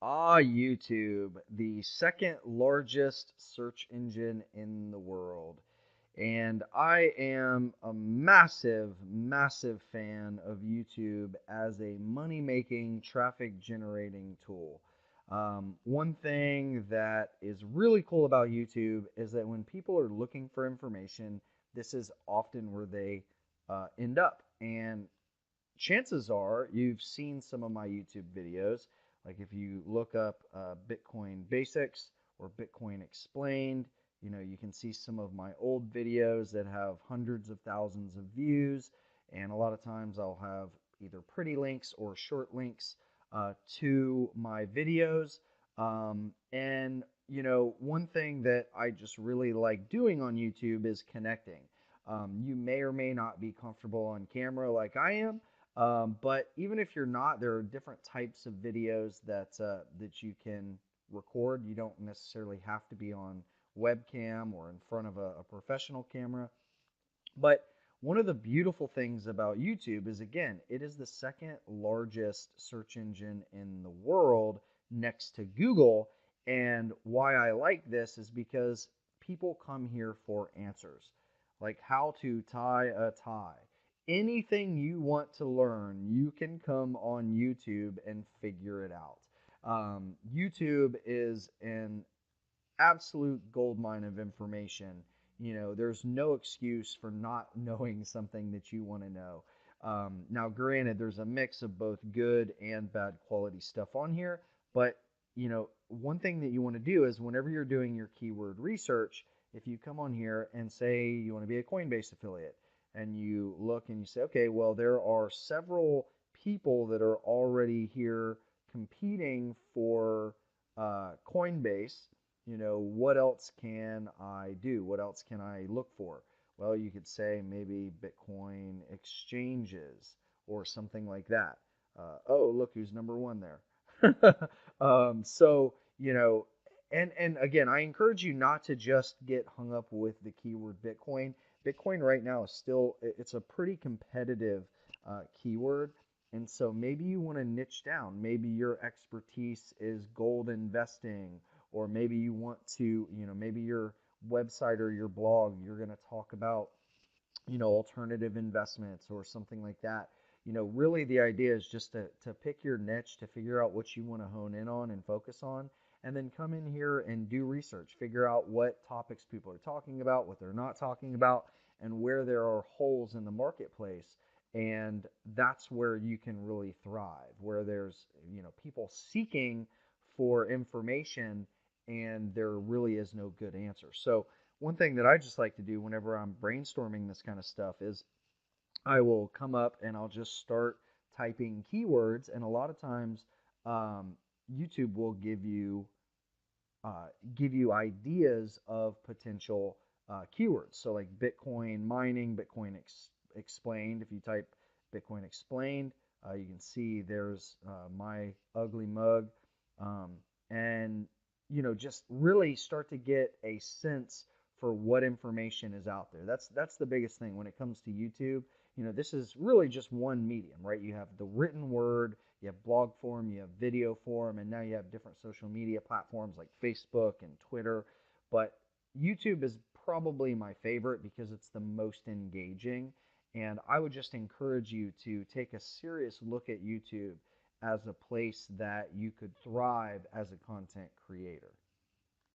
YouTube, the second largest search engine in the world. And I am a massive, massive fan of YouTube as a money making, traffic generating tool. One thing that is really cool about YouTube is that when people are looking for information, this is often where they end up. And chances are you've seen some of my YouTube videos. Like if you look up Bitcoin basics or Bitcoin explained, you can see some of my old videos that have hundreds of thousands of views. And a lot of times I'll have either pretty links or short links to my videos. One thing that I just really like doing on YouTube is connecting. You may or may not be comfortable on camera like I am, but even if you're not, there are different types of videos that you can record. You don't necessarily have to be on webcam or in front of a professional camera. But one of the beautiful things about YouTube is, again, it is the second largest search engine in the world next to Google. And why I like this is because people come here for answers, like how to tie a tie. Anything you want to learn, you can come on YouTube and figure it out. YouTube is an absolute goldmine of information. There's no excuse for not knowing something that you want to know. Now, granted, there's a mix of both good and bad quality stuff on here, but one thing that you want to do is whenever you're doing your keyword research, if you come on here and say you want to be a Coinbase affiliate, and you look and you say, okay, well, there are several people that are already here competing for Coinbase. What else can I do? What else can I look for? Well, you could say maybe Bitcoin exchanges or something like that. Oh, look who's number one there. So, and again, I encourage you not to just get hung up with the keyword Bitcoin. Bitcoin right now is still, it's a pretty competitive keyword. And so maybe you want to niche down. Maybe your expertise is gold investing, or maybe you want to, maybe your website or your blog, you're going to talk about, alternative investments or something like that. Really the idea is just to pick your niche, to figure out what you want to hone in on and focus on, and then come in here and do research, figure out what topics people are talking about, what they're not talking about, and where there are holes in the marketplace. And that's where you can really thrive, where there's, people seeking for information and there really is no good answer. So one thing that I just like to do whenever I'm brainstorming this kind of stuff is I will come up and I'll just start typing keywords, and a lot of times YouTube will give you ideas of potential keywords. So like Bitcoin mining, Bitcoin explained. If you type Bitcoin explained, you can see there's my ugly mug, um, and just really start to get a sense for what information is out there. That's the biggest thing when it comes to YouTube. This is really just one medium, right? You have the written word, you have blog form, you have video form, and now you have different social media platforms like Facebook and Twitter. But YouTube is probably my favorite because it's the most engaging. And I would just encourage you to take a serious look at YouTube as a place that you could thrive as a content creator.